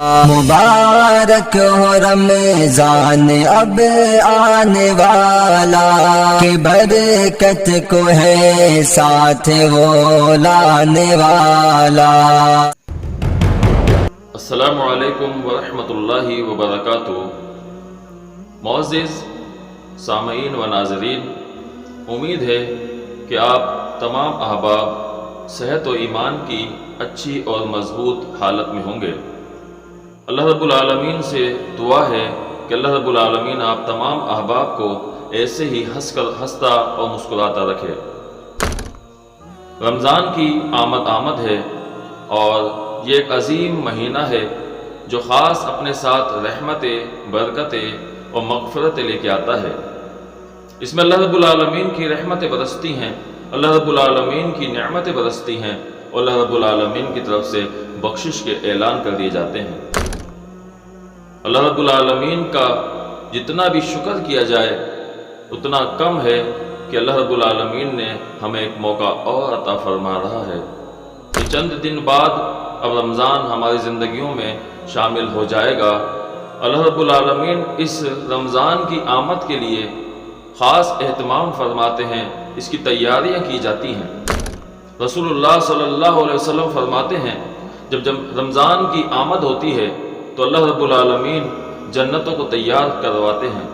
مبارک ہو رمضان اب آنے والا، کہ برکت کو ہے ساتھ وہ لانے والا۔ السلام علیکم ورحمۃ اللہ وبرکاتہ۔ معزز سامعین و ناظرین، امید ہے کہ آپ تمام احباب صحت و ایمان کی اچھی اور مضبوط حالت میں ہوں گے۔ اللہ رب العالمین سے دعا ہے کہ اللہ رب العالمین آپ تمام احباب کو ایسے ہی ہنستا اور مسکراتا رکھے۔ رمضان کی آمد ہے اور یہ ایک عظیم مہینہ ہے جو خاص اپنے ساتھ رحمتیں، برکتیں اور مغفرتیں لے کے آتا ہے۔ اس میں اللہ رب العالمین کی رحمتیں برستی ہیں، اللہ رب العالمین کی نعمتیں برستی ہیں، اور اللہ رب العالمین کی طرف سے بخشش کے اعلان کر دیے جاتے ہیں۔ اللہ رب العالمین کا جتنا بھی شکر کیا جائے اتنا کم ہے کہ اللہ رب العالمین نے ہمیں ایک موقع اور عطا فرما رہا ہے کہ چند دن بعد اب رمضان ہماری زندگیوں میں شامل ہو جائے گا۔ اللہ رب العالمین اس رمضان کی آمد کے لیے خاص اہتمام فرماتے ہیں، اس کی تیاریاں کی جاتی ہیں۔ رسول اللہ صلی اللہ علیہ وسلم فرماتے ہیں جب رمضان کی آمد ہوتی ہے تو اللہ رب العالمین جنتوں کو تیار کرواتے ہیں،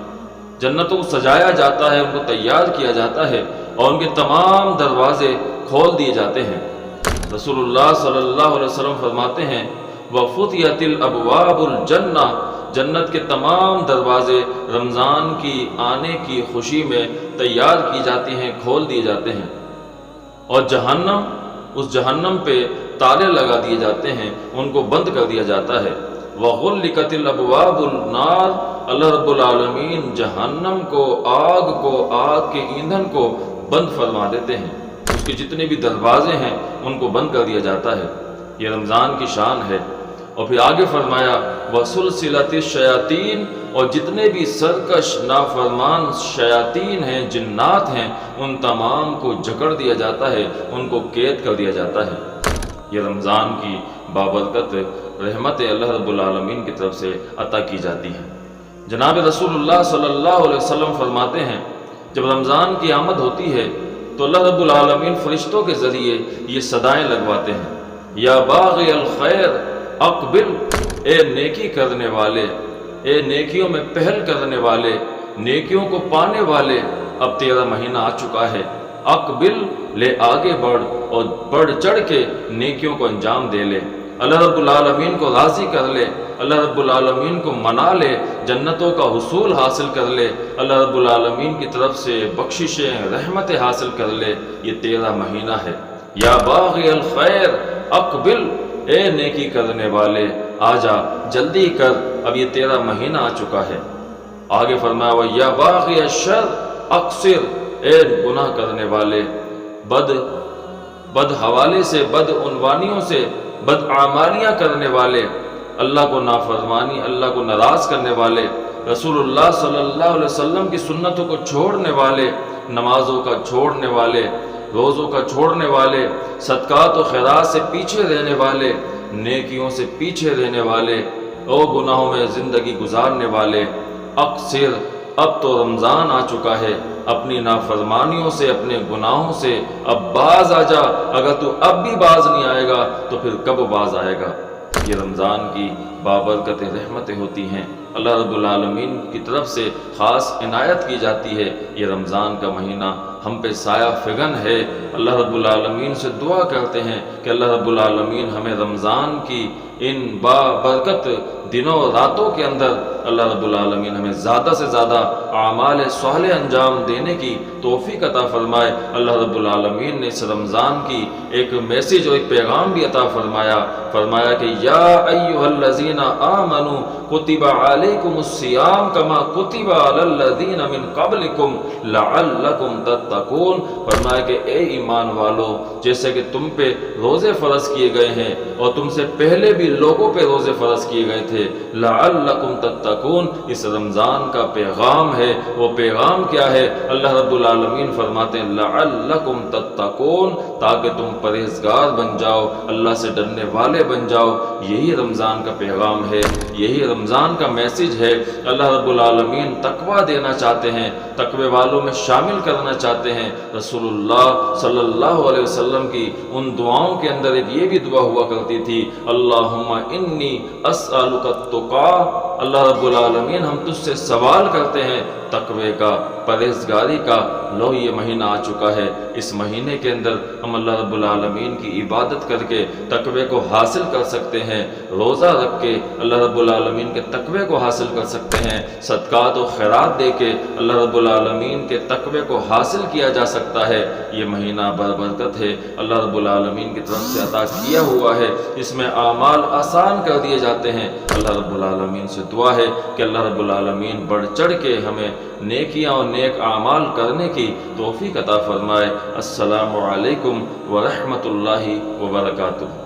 جنتوں کو سجایا جاتا ہے، ان کو تیار کیا جاتا ہے اور ان کے تمام دروازے کھول دیے جاتے ہیں۔ رسول اللہ صلی اللہ علیہ وسلم فرماتے ہیں وَفُتِحَتِ الْأَبْوَابُ الْجَنَّةِ، جنت کے تمام دروازے رمضان کی آنے کی خوشی میں تیار کی جاتی ہیں، کھول دیے جاتے ہیں، اور اس جہنم پہ تالے لگا دیے جاتے ہیں، ان کو بند کر دیا جاتا ہے۔ وَغُلِّقَتِ الْأَبْوَابُ النَّارِ، اللہ رب العالمین جہنم کو، آگ کے ایندھن کو بند فرما دیتے ہیں، اس کے جتنے بھی دروازے ہیں ان کو بند کر دیا جاتا ہے۔ یہ رمضان کی شان ہے۔ اور پھر آگے فرمایا وَسُلْسِلَةِ الشَّيَاطِينِ، اور جتنے بھی سرکش نافرمان شیاطین ہیں، جنات ہیں، ان تمام کو جکڑ دیا جاتا ہے، ان کو قید کر دیا جاتا ہے۔ یہ رمضان کی بابرکت رحمت اللہ رب العالمین کی طرف سے عطا کی جاتی ہے۔ جناب رسول اللہ صلی اللہ علیہ وسلم فرماتے ہیں جب رمضان کی آمد ہوتی ہے تو اللہ رب العالمین فرشتوں کے ذریعے یہ صدائیں لگواتے ہیں، یا باغی الخیر اقبل، اے نیکی کرنے والے، اے نیکیوں میں پہل کرنے والے، نیکیوں کو پانے والے، اب تیرا مہینہ آ چکا ہے، اقبل، لے آگے بڑھ اور بڑھ چڑھ کے نیکیوں کو انجام دے لے، اللہ رب العالمین کو راضی کر لے، اللہ رب العالمین کو منا لے، جنتوں کا حصول حاصل کر لے، اللہ رب العالمین کی طرف سے بخششیں، رحمتیں حاصل کر لے، یہ تیرا مہینہ ہے۔ یا باغی الخیر اقبل، اے نیکی کرنے والے آجا، جلدی کر، اب یہ تیرا مہینہ آ چکا ہے۔ آگے فرمایا وَيَا بَاغِيَ الشَّرِّ اقصر، اے گناہ کرنے والے، بد حوالے سے، بد عنوانیوں سے، بد اعمالیاں کرنے والے، اللہ کو نافرمانی، اللہ کو ناراض کرنے والے، رسول اللہ صلی اللہ علیہ وسلم کی سنتوں کو چھوڑنے والے، نمازوں کا چھوڑنے والے، روزوں کا چھوڑنے والے، صدقات و خیرات سے پیچھے رہنے والے، نیکیوں سے پیچھے رہنے والے، او گناہوں میں زندگی گزارنے والے، اقصر، اب تو رمضان آ چکا ہے، اپنی نافرمانیوں سے، اپنے گناہوں سے اب باز آ جا، اگر تو اب بھی باز نہیں آئے گا تو پھر کب باز آئے گا۔ یہ رمضان کی بابرکت رحمتیں ہوتی ہیں، اللہ رب العالمین کی طرف سے خاص عنایت کی جاتی ہے۔ یہ رمضان کا مہینہ ہم پہ سایہ فگن ہے، اللہ رب العالمین سے دعا کرتے ہیں کہ اللہ رب العالمین ہمیں رمضان کی ان بابرکت دنوں راتوں کے اندر اللہ رب العالمین ہمیں زیادہ سے زیادہ اعمال صالح انجام دینے کی توفیق عطا فرمائے۔ اللہ رب العالمین نے اس رمضان کی ایک میسیج اور ایک پیغام بھی عطا فرمایا کہ یا ایھا الذین آمنوا کتب علیکم الصیام کما کتب علی الذین من قبلکم لعلکم تتقون، فرمایا کہ اے ایمان والو، جیسے کہ تم پہ روزے فرض کیے گئے ہیں اور تم سے پہلے بھی لوگوں پہ روزے فرض کیے گئے تھے، لعلکم تتقون، اس رمضان کا پیغام ہے۔ وہ پیغام کیا ہے؟ اللہ رب العالمین فرماتے ہیں لعلکم تتقون، تاکہ تم پرہیزگار بن جاؤ، اللہ سے ڈرنے والے بن جاؤ۔ یہی رمضان کا پیغام پیغام ہے، یہی رمضان کا میسیج ہے۔ اللہ رب العالمین تقوی دینا چاہتے ہیں، تقوی والوں میں شامل کرنا چاہتے ہیں۔ رسول اللہ صلی اللہ علیہ وسلم کی ان دعاؤں کے اندر ایک یہ بھی دعا ہوا کرتی تھی، اللہم انی اسألک التقی، اللہ رب العالمین ہم تجھ سے سوال کرتے ہیں تقوی کا، پرہیزگاری کا۔ لو یہ مہینہ آ چکا ہے، اس مہینے کے اندر ہم اللہ رب العالمین کی عبادت کر کے تقوی کو حاصل کر سکتے ہیں، روزہ رکھ کے اللہ رب العالمین کے تقوی کو حاصل کر سکتے ہیں، صدقات و خیرات دے کے اللہ رب العالمین کے تقوی کو حاصل کیا جا سکتا ہے۔ یہ مہینہ برکت ہے، اللہ رب العالمین کی طرف سے عطا کیا ہوا ہے، اس میں اعمال آسان کر دیے جاتے ہیں۔ اللہ رب العالمین سے دعا ہے کہ اللہ رب العالمین بڑھ چڑھ کے ہمیں نیکیاں اور نیک اعمال کرنے کی توفیق عطا فرمائے۔ السلام علیکم ورحمۃ اللہ وبرکاتہ۔